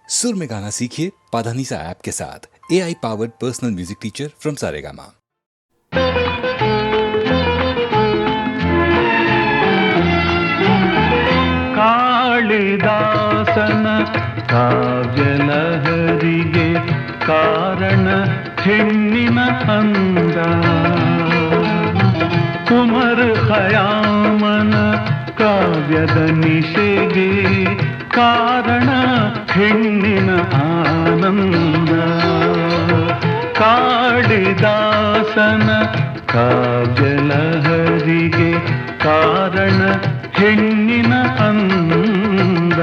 सुर में गाना सीखिए पाधानीसा ऐप के साथ। AI powered personal music teacher from Saregama. ಕಾಳಿದಾಸನ ಕಾವ್ಯಲಹರಿಗೆ ಕಾರಣ ಹೆಣ್ಣಿನ ಅಂದ. ಉಮರ್ ಖಯಾಮನ ಕಾವ್ಯದ ನಿಶೆಗೆ ಕಾರಣ ಹೆಣ್ಣಿನ ಆನಂದ. ಕಾಳಿದಾಸನ ಕಾವ್ಯಲಹರಿಗೆ ಕಾರಣ ಹೆಣ್ಣಿನ ಅಂದ.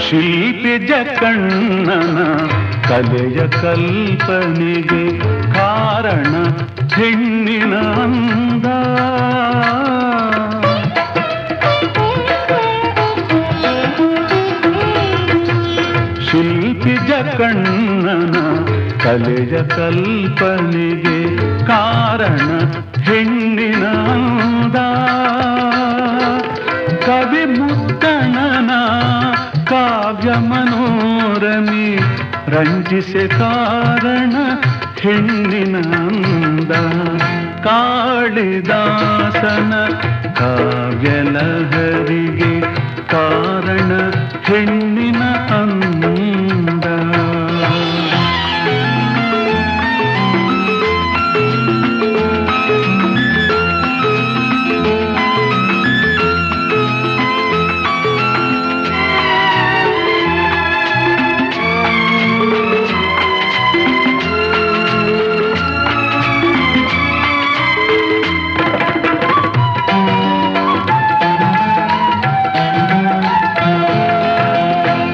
ಶಿಲ್ಪಿ ಜಕಣ್ಣನ ಕಲೆಯ ಕಲ್ಪನೆಗೆ ಕಾರಣ ಹೆಣ್ಣಿನ ಅಂದ. ಶಿಲ್ಪಿ ಜಕಣ್ಣನ ಕಲೆಯ ಕಲ್ಪನೆಗೆ ಕಾರಣ ಹೆಣ್ಣಿನ ಅಂದ. ಕವಿ ಮುದ್ದಣನ ಕಾವ್ಯ ಮನೋರಮಿ ರಂಜಿಸೆ ಕಾರಣ ಹೆಣ್ಣಿನ ಅಂದ. ಕಾಳಿದಾಸನ ಕಾವ್ಯಲಹರಿಗೆ ಕಾರಣ ಹೆಣ್ಣಿನ ಅಂದ.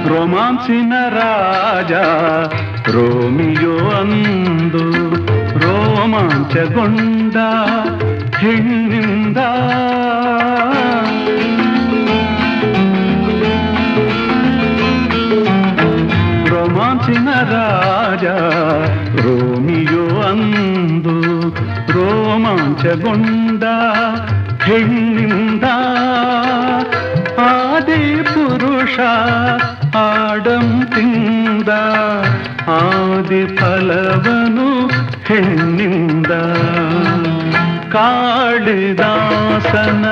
ರೋಮಾನ್ಸಿನ ರಾಜ ರೋಮಿಯೋ ಅಂದು ರೋಮಾಂಚಗೊಂಡ ಹೆಣ್ಣಿಂದ. ರೋಮಾನ್ಸಿನ ರಾಜ ರೋಮಿಯೋ ಅಂದು ರೋಮಾಂಚಗೊಂಡ ಹೆಣ್ಣಿಂದ. ಆದಿ ಪುರುಷ ಆಡಂ ತಿಂದ ಆದಿ ಫಲವನು ಹೆಣ್ಣಿಂದ. ಕಾಳಿದಾಸನ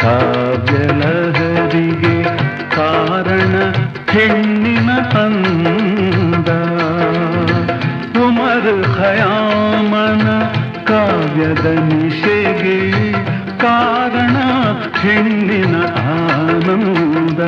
ಕಾವ್ಯಲಹರಿಗೆ ಕಾರಣ ಹೆಣ್ಣಿನ ಅಂದ. ಉಮರ್ ಖಯಾಮನ ಕಾವ್ಯದ ನಿಶೆಗೆ ಕಾರಣ ಹೆಣ್ಣಿನ ಆನಂದ.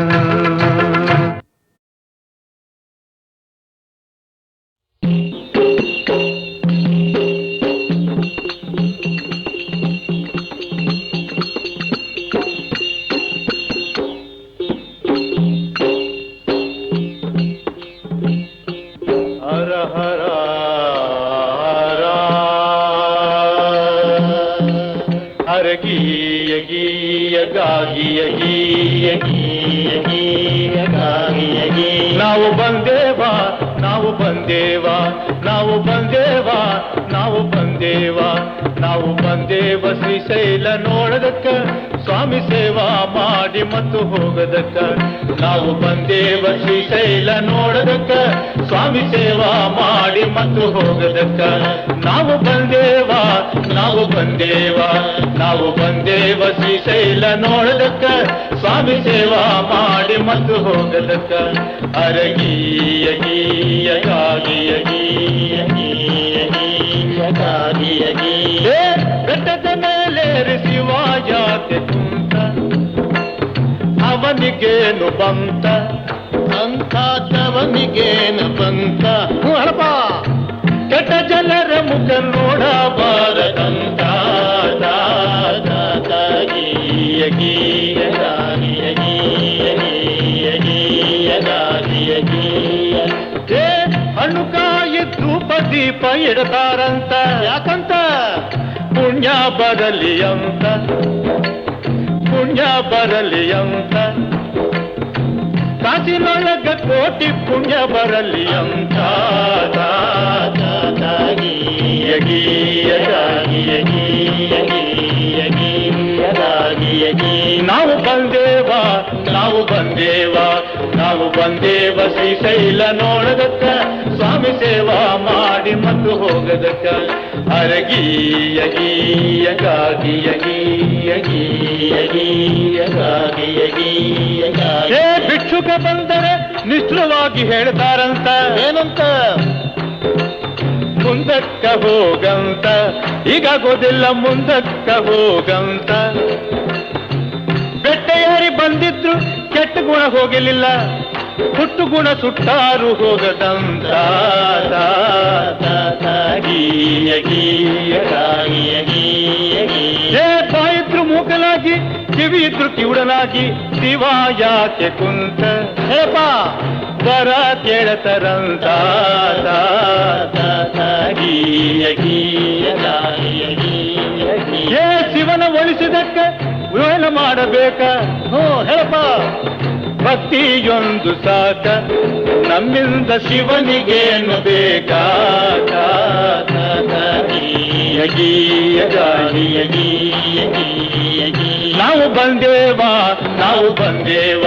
ನಾವು ಬಂದೇವಾ ನಾವು ಬಂದೇವಾ ನಾವು ಬಂದೇವಾ ನಾವು ಬಂದೇವಾ ನಾವು ಬಂದೇವ ಶ್ರೀಶೈಲ ನೋಡದಕ್ಕ ಸ್ವಾಮಿ ಸೇವಾ ಮಾಡಿ ಮತ್ತು ಹೋಗದಕ್ಕ. ನಾವು ಬಂದೇವ ಶ್ರೀಶೈಲ ನೋಡದಕ್ಕ ಸ್ವಾಮಿ ಸೇವಾ ಮಾಡಿ ಮತ್ತು ಹೋಗದಕ್ಕ. ನಾವು ಬಂದೇವಾ ನಾವು ಬಂದೇವಾ ನಾವು ಬಂದೇವ ಶ್ರೀಶೈಲ ನೋಡದಕ್ಕ ಸ್ವಾಮಿ ಸೇವಾ ಮಾಡಿ ಮತ್ತು ಹೋಗದಕ್ಕ. ಅರಗೀಯ ಗೀಯ ಗಾಗಿಯ ಗೀಯ ಗೀಯ ಗೀಯ ಗಾಗಿಯ ಗೀಯ ಬೆಟ್ಟದ ಮೇಲೆ ಶಿವ ಜಾತೆ ಕುಂತ ಅವನಿಗೇನು ಬಂತ ಅಂಥವನಿಗೇನು ಬಂತ. ಹಳಪ ಕೆಟ್ಟ ಜನರ ಮುಖ ನೋಡಬಾರದಂತ. ಗೀಯ ಗೀಯ ಗಾಗಿಯ ಗೀಯ ಗೀಯ ಗೀಯ ಗಾಗಿಯ ಗೀಯ. ಹಣ್ಣು ಕಾಯಿ ಧೂಪ ದೀಪ ಇಡತಾರಂತ. ಯಾಕಂತ ಪುಣ್ಯ ಪುಣ್ಯ ಬರಲಿ ಅಂತ ಪುಣ್ಯ ಬರಲಿ ಅಂತ ಕಾಸಿನೊಳಗ ಕೋಟಿ ಪುಣ್ಯ ಬರಲಿ ಅಂತ ನಾವು ಬಂದೇವ ನಾವು ಬಂದೇವ ನಾವು ಬಂದೇವ ಶ್ರೀಶೈಲ ನೋಡದಕ್ಕ ಸ್ವಾಮಿ ಸೇವಾ ಮಾಡಿ ಮತ್ತು ಹೋಗದಕ್ಕ ಹೇ ಭಿಕ್ಷುಕ ಬಂದರೆ ನಿಷ್ಠುರವಾಗಿ ಹೇಳ್ತಾರಂತ ಏನಂತ ಮುಂದಕ್ಕ ಹೋಗಂತ ಈಗಾಗೋದಿಲ್ಲ ಮುಂದಕ್ಕ ಹೋಗಂತ ಬೆಟ್ಟೇರಿ ಬಂದಿದ್ರು ಕೆಟ್ಟ ಗುಣ ಹೋಗಲಿಲ್ಲ ಹುಟ್ಟು ಗುಣ ಸುಟ್ಟಾರು ಹೋಗದಂತ ಬಾಯಿದ್ರು ಮೂಕಲಾಗಿ ಕಿವಿ ಇದ್ರು ಕಿವುಡನಾಗಿ ಶಿವ ಯಾಕೆ ಕುಂತ ಹೇಪಾ ಬರ ಕೇಳತರಂತ ಹೇ ಶಿವನ ಒಲಿಸಿದಕ್ಕ ವಿವರಣೆ ಮಾಡಬೇಕ ಹೋ ಹೇಳಪ್ಪ ಭಕ್ತಿಯೊಂದು ಸಾಕ ನಮ್ಮಿಂದ ಶಿವನಿಗೇನು ಬೇಕಾ ನಾವು ಬಂದೇವ ನಾವು ಬಂದೇವ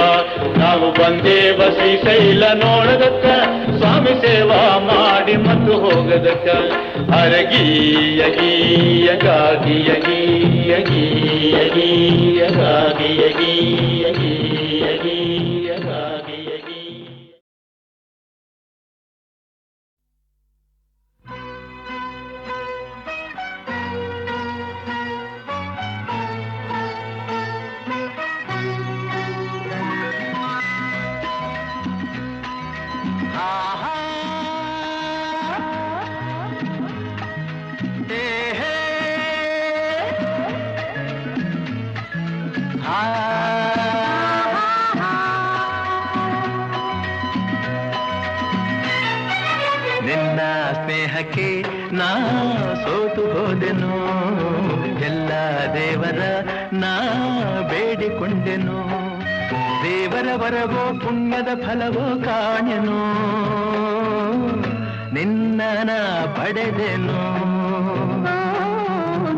ನಾವು ಬಂದೇವ ಶ್ರೀಶೈಲ ನೋಡದಕ್ಕ ಸ್ವಾಮಿ ಸೇವಾ ಮಾಡಿ ಮತ್ತು ಹೋಗದಕ್ಕ ನಿನ್ನ ಸ್ನೇಹಕ್ಕೆ ನಾ ಸೋತು ಹೋದೆನು ಎಲ್ಲ ದೇವರ ನಾ ಬೇಡಿಕೊಂಡೆನು ದೇವರ ವರವೋ ಪುಣ್ಯದ ಫಲವೋ ಕಾಣೆನು ನಿನ್ನ ನಾ ಪಡೆದೆನು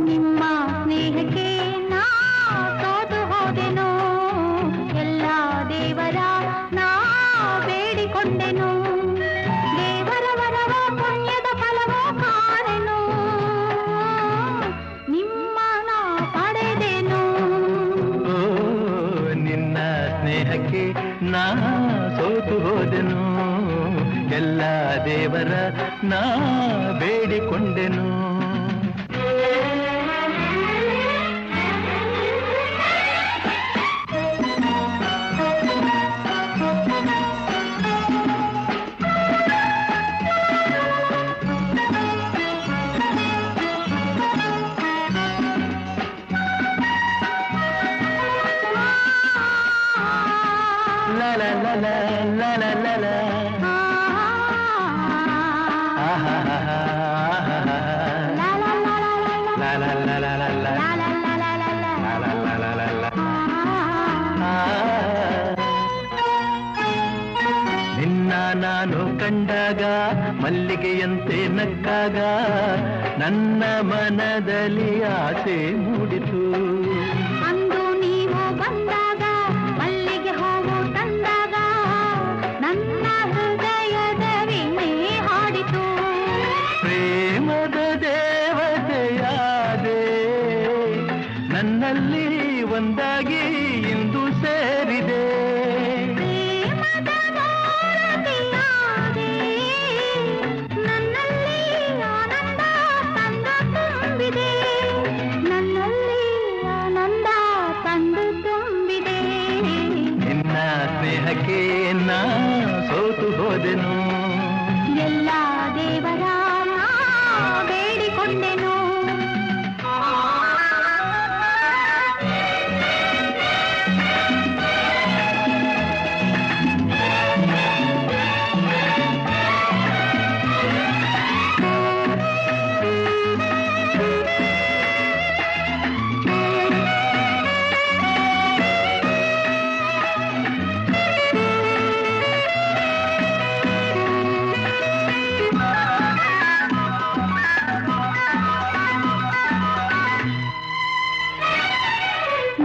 ನಿಮ್ಮ ಸ್ನೇಹಕ್ಕೆ ನಾ ಸೋತು ಹೋದೆನು ಎಲ್ಲ ದೇವರ ನಾ ಬೇಡಿಕೊಂಡೆನು ದೇವರ ವರವ ಪುಣ್ಯದ ಫಲವೋ ಕಾಣೆನು ನಿಮ್ಮ ನಾ ಪಡೆದೆನು ನಿನ್ನ ಸ್ನೇಹಕ್ಕೆ ನಾ ಸೋತು ಹೋದೆನು ಎಲ್ಲ ದೇವರ ನಾ ಬೇಡಿಕೊಂಡೆನು la la la la la la la la ನಿನ್ನ ನಾನು ಕಂಡಾಗ ಮಲ್ಲಿಗೆಯಂತೆ ನಕ್ಕಾಗ ನನ್ನ ಮನದಲ್ಲಿ ಆಸೆ ಮೂಡಿತು ಅಂದು ನೀವು ಬಂದಾಗ ಮಲ್ಲಿಗೆ ಹೂವು ತಂದಾಗ ನನ್ನ ಹೃದಯದ ವೀಣೆ ಹಾಡಿತು ಪ್ರೇಮದ ದೇವತೆಯಾದೆ ನನ್ನಲ್ಲಿ ಒಂದಾಗಿ ಇಂದು ಸೇರಿದೆ ಪ್ರೇಮದ ಮೂರ್ತಿಯಾದೆ ನನ್ನಲ್ಲಿ ಆನಂದ ತಂದು ತುಂಬಿದೆ ನನ್ನಲ್ಲಿ ಆನಂದ ತಂದು ತುಂಬಿದೆ ನಿನ್ನ ಸ್ನೇಹಕ್ಕೆ ನಾ ಸೋತು ಹೋದೆನು ಎಲ್ಲ ದೇವರ ನಾ ಬೇಡಿಕೊಂಡೆನು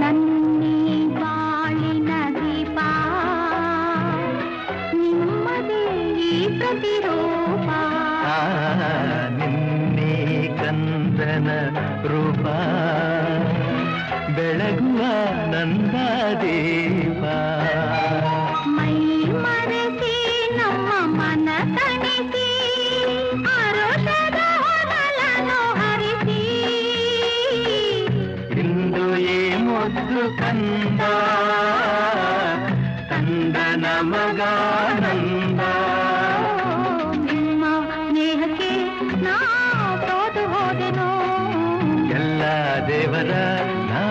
ನನ್ನಿ ಬಾಳಿನ ದೀಪ ನಿಮ್ಮದೇ ಈ ಪ್ರತಿರೂಪ ನಿನ್ನೆ ಕಂದನ ರೂಪ ಬೆಳಗುವ ನಂದಾದೀಪ ಮೈ ಮರೆಸಿ ನಮ್ಮ ಮನ ತಣಿಸಿ ಆರೋಷದ ಹೊನಲನ್ನು ಹರಿಸಿ ಇಂದು ಈ ಮುದ್ದು ಕಂದ ಕಂದನ ಮಗಾನಂದ ನಿಮ್ಮ ಸ್ನೇಹಕ್ಕೆ ನಾ ಸೋತು ಹೋದೆನು ಎಲ್ಲ ದೇವರ ನಾ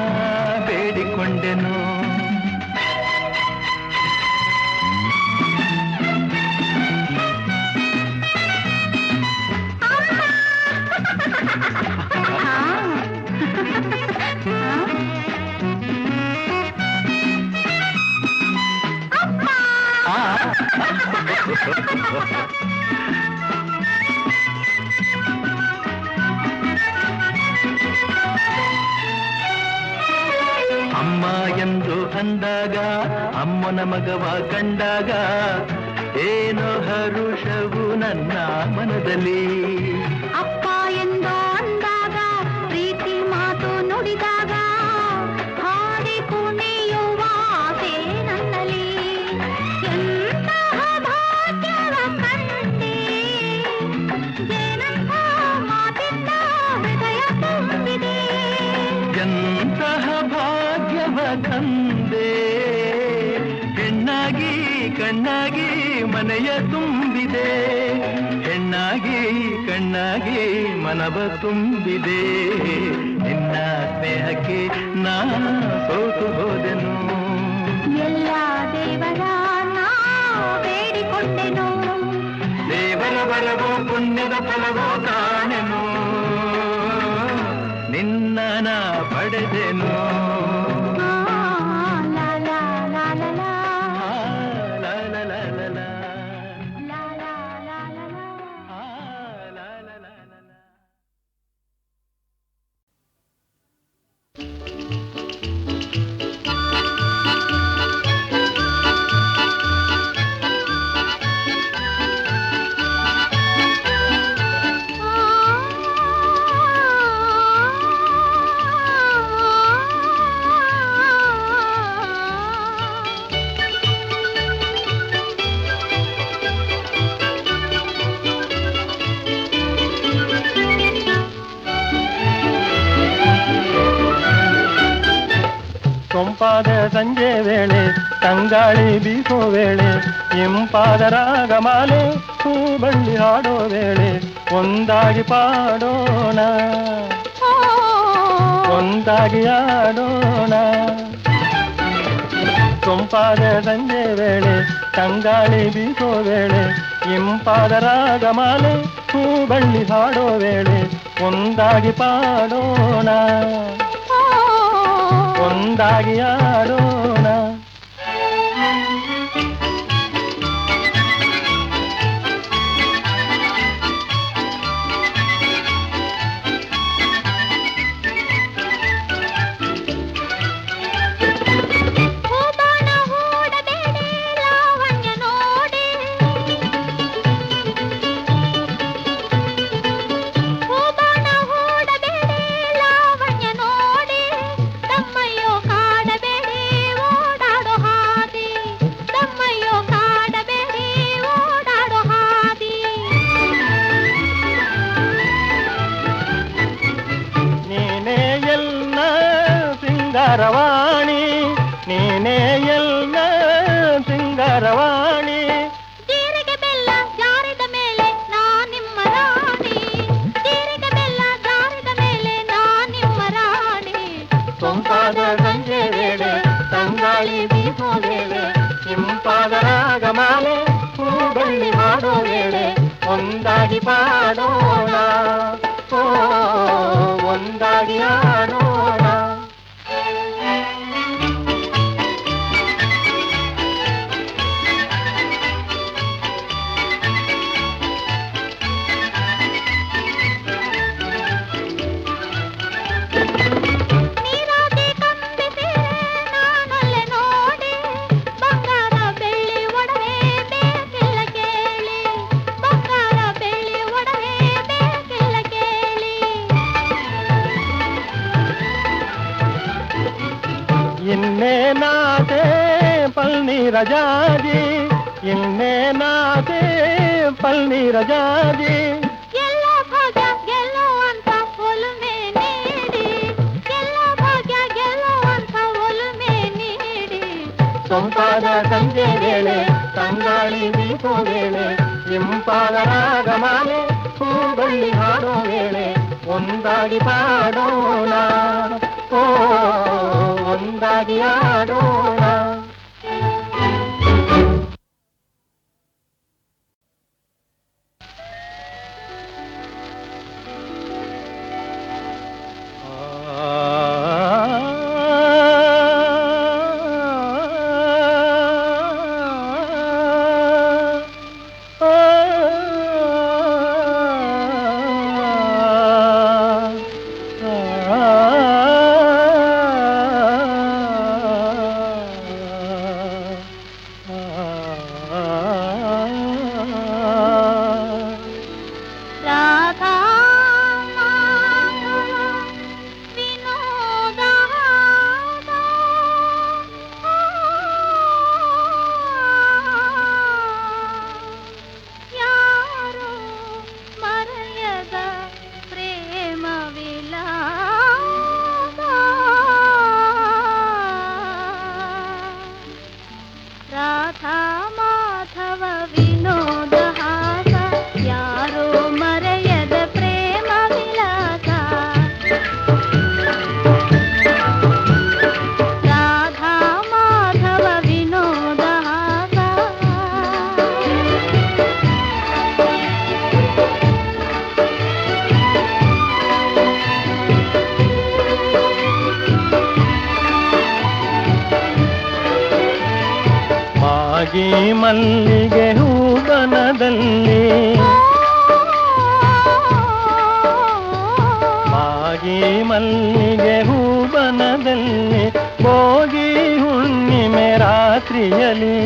ಬೇಡಿಕೊಂಡೆನು ಅಮ್ಮ ಎಂದು ಅಂದಾಗ ಅಮ್ಮನ ಮಗವ ಕಂಡಾಗ ಏನೋ ಹರುಷವು ನನ್ನ ಮನದಲ್ಲಿ ಅಪ್ಪ ಎಂದು ಅಂದಾಗ ಪ್ರೀತಿ ಮಾತು ನುಡಿದಾಗ ಹಾಡಿ ಕುಣಿಯುವ ಆಸೆ ನನ್ನಲ್ಲಿ ಎಂತಹ ಭಾಗ್ಯವ ಕಂಡೆ ಏನಂತ ಮಾತಿಂದ ಹೃದಯ ತುಂಬಿದೆ ಎಂತಹ ಭಾಗ್ಯವ ತಂದೆ ಹೆಣ್ಣಾಗಿ ಕಣ್ಣಾಗಿ ಮನೆಯ ತುಂಬಿದೆ ಹೆಣ್ಣಾಗಿ ಕಣ್ಣಾಗಿ ಮನವ ತುಂಬಿದೆ ನಿನ್ನ ಸ್ನೇಹಕ್ಕೆ ನಾ ಸೋತು ಹೋದೆನು ಎಲ್ಲ ದೇವರ ನಾ ಬೇಡಿಕೊಂಡೆನು ದೇವರ ಬರವೋ ಪುಣ್ಯದ ಫಲವೋ ಕಾಣೆನು ನಿನ್ನ ನಾ ಪಡೆದೆನು ಲಾ ಲಾ ಲಾ ಲಾ ಲಾ ಲಾ ಲಾ ಲಾ ಲಾ ಲಾ. ಲಾ ಲಾ ಲಾ ಲಾ ಲಾ. ಲಾ ಲಾ ಲಾ ಲಾ ಲಾ. ಸೊಂಪಾದ ಸಂಜೆ ವೇಳೆ ತಂಗಾಳಿ ಬೀಸೋ ವೇಳೆ ಇಂಪಾದ ರಾಗಮಾಲೆ ಹೂ ಬಳ್ಳಿ ಹಾಡೋ ವೇಳೆ ಒಂದಾಗಿ ಪಾಡೋಣ ಒಂದಾಗಿ ಆಡೋಣ ಸೊಂಪಾದ ಸಂಜೆ ವೇಳೆ ತಂಗಾಳಿ ಬೀಸೋ ವೇಳೆ ಇಂಪಾದ ರಾಗಮಾಲೆ ಹೂ ಬಳ್ಳಿ ಹಾಡೋ ವೇಳೆ ಒಂದಾಗಿ ಪಾಡೋಣ ಒಂದಾಗಿ ಆಡೋಣ ಹೂಬಾಣ ಹೂಡಬೇಡಿ ಲಾವಣ್ಯ ನೋಡಿ ಹೂಬಾಣ ಹೂಡಬೇಡಿ ಲಾವಣ್ಯ ನೋಡಿ ತಮ್ಮಯ್ಯೋ ಕಾಡಬೇಡಿ ಓಡಾಡೋ ಹಾದಿ ತಮ್ಮಯ್ಯೋ ಕಾಡಬೇಡಿ ಓಡಾಡೋ ಹಾದಿ ನೀನೇ ಎಲ್ಲ ಸಿಂಗಾರವಾಣಿ ನೀನೇ ಎಲ್ಲ ಸಿಂಗಾರವಾಣಿ ಜೀರಿಗೆ ಬೆಲ್ಲ ಜಾರಿದ ಮೇಲೆ ನಾ ನಿಮ್ಮ ರಾಣಿ ಜೀರಿಗೆ ಬೆಲ್ಲ ಜಾರಿದ ಮೇಲೆ ನಾ ನಿಮ್ಮ ರಾಣಿ ಸೊಂಪಾದ ಸಂಜೆ ವೇಳೆ ತಂಗಾಳಿ ಬೀಸೋ ವೇಳೆ ಇಂಪಾದ ರಾಗಮಾಲೆ ಹೂ ಬಳ್ಳಿ ಹಾಡೋ ವೇಳೆ ಒಂದಾಗಿ ಪಾಡೋಣ ಓ ಒಂದಾಗಿ ಆಡೋಣ ನೀರಾಗಿ ಕಂಬಿಸಿ ಇನ್ನೇನಾದೆ ಪಲ್ನೀರ ಜಾಜಿ, ಇನ್ನೇನಾದೆ ಪಲ್ನೀರ ಜಾಜಿ. ಎಲ್ಲ ಭಾಗ್ಯ ಗೆಲ್ಲುವಂತ ಒಲುಮೆ ನೀಡಿ, ಎಲ್ಲ ಭಾಗ್ಯ ಗೆಲ್ಲುವಂತ ಒಲುಮೆ ನೀಡಿ. ಸೊಂಪಾದ ಸಂಜೆ ವೇಳೆ ತಂಗಾಳಿ ಬೀಸೋ ವೇಳೆ ಇಂಪಾದ ರಾಗಮಾಲೆ ಹೂಬಳ್ಳಿ ಹಾಡೋ ವೇಳೆ ಒಂದಾಗಿ ಪಾಡೋಣ, ಓ ಒಂದಾಗಿ ಆಡೋಣ. ಮಲ್ಲಿಗೆ ಹೂಬನದಲ್ಲಿ ಮಾಗಿ ಮಲ್ಲಿಗೆ ಹೂಬನದಲ್ಲಿ ಭೋಗಿ ಹುಣ್ಣಿಮೆ ರಾತ್ರಿಯಲ್ಲಿ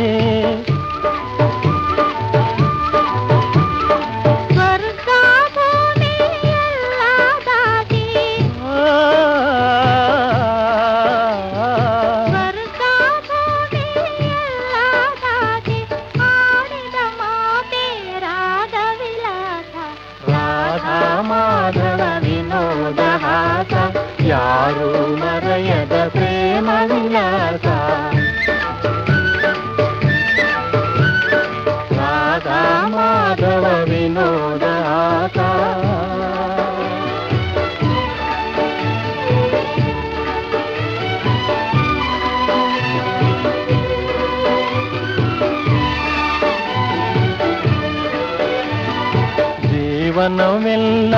ಯಾರು ಮರೆಯದ ಪ್ರೇಮ ವಿಲಾಸ ರಾಧಾ ಮಾಧವ ವಿನೋದ ಆಸ. ಜೀವನವೆಲ್ಲ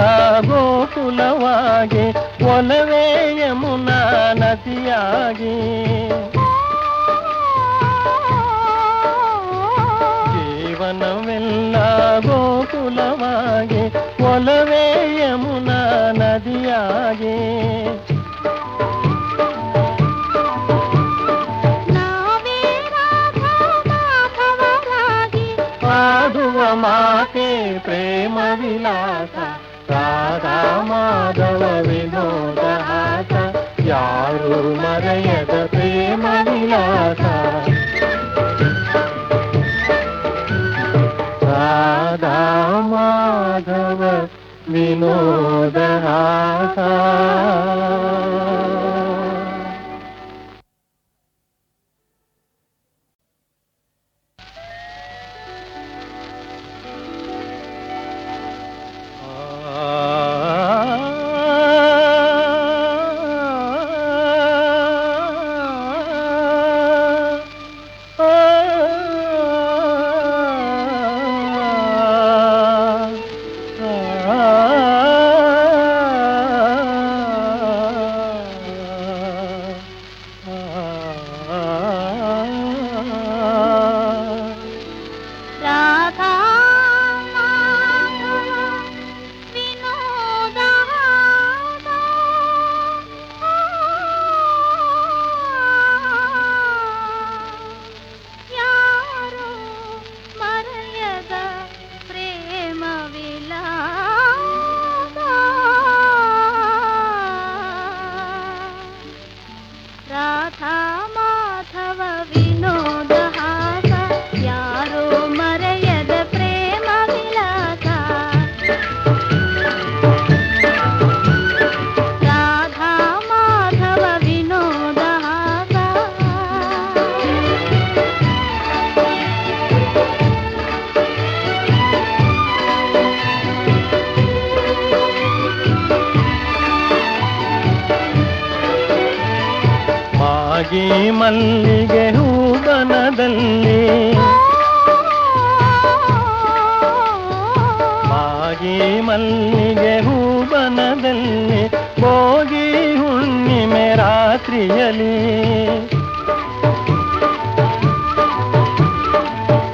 ಗೋಕುಲವಾಗಿ ಒಲವೇ ಯಮುನಾ ನದಿಯಾಗಿ ಜೀವನವೆಲ್ಲ ಗೋಕುಲವಾಗಿ ಒಲವೇ ಯಮುನಾ ನದಿಯಾಗಿ ಆಡುವ ಮಾತೆ ಪ್ರೇಮ ವಿಲಾಸ ರಾಧಾ ಮಾಧವ ವಿನೋದ ಹಾಸ ಯಾರು ಮರೆಯದ ಪ್ರೇಮ ವಿಲಾಸ ರಾಧಾ ಮಾಧವ ವಿನೋದ ಹಾಸ. राधा ಮಾಧವ ವಿನೋದ ಹಾಸ ಯಾರೋ ಮರೆಯದ ಪ್ರೇಮ ವಿಲಾಸ ರಾಧಾ ಮಾಧವ ವಿನೋದ ಹಾಸ ಮಾಗಿ ಮಲ್ಲಿಗೆ ಹೂಬನದಲ್ಲಿ ಮಾಗಿ ಮಲ್ಲಿಗೆ ಹೂಬನದಲ್ಲಿ ಭೋಗಿ ಹುಣ್ಣಿಮೆ ರಾತ್ರಿಯಲಿ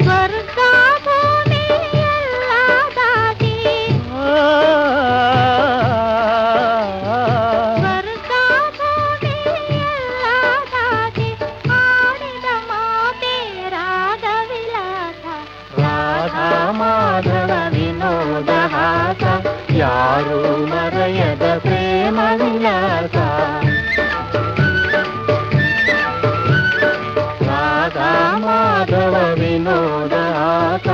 ಸ್ವರ್ಗ ಭೂಮಿ ಎಲ್ಲ ದಾಟಿ ಸ್ವರ್ಗ ಭೂಮಿ ಎಲ್ಲ ದಾಟಿ ಆಡಿದ ಮಾತೆ ರಾಗ ವಿಲಾಸ ರಾಧಾ ಮಾಧವ ವಿನೋದ ಹಾಸ ಯಾರು ಮರೆಯದ ಪ್ರೇಮ ವಿಲಾಸ ರಾಧಾ ಮಾಧವ ವಿನೋದ ಹಾಸ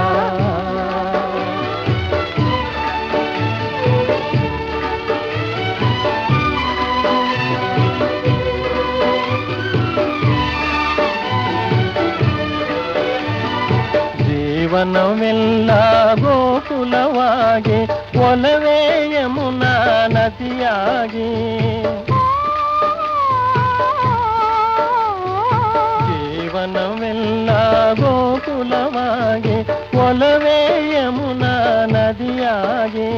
ಜೀವನವೆಲ್ಲ ಗೋಕುಲವಾಗಿ ಒಲವೇ ಯಮುನಾ ನದಿಯಾಗಿ ಜೀವನವೆಲ್ಲ ಗೋಕುಲವಾಗಿ ಒಲವೇ ಯಮುನಾ ನದಿಯಾಗಿ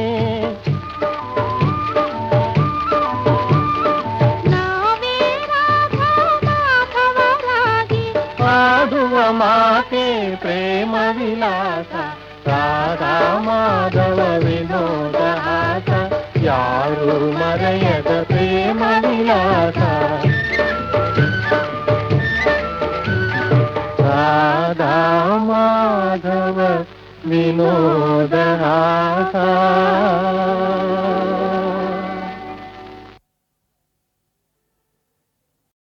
ನಾವೇ ರಾಧಾ ಮಾಧವರಾಗಿ ಆಡುವ ಮಾತೆ ಪ್ರೇಮ ವಿಲಾಸ ರಾಧಾ ಮಾಧವ ವಿನೋದ ಹಾಸ ಯಾರು ಮರೆಯದ ಪ್ರೇಮ ವಿಲಾಸ ರಾಧಾ ಮಾಧವ ವಿನೋದ ಹಾಸ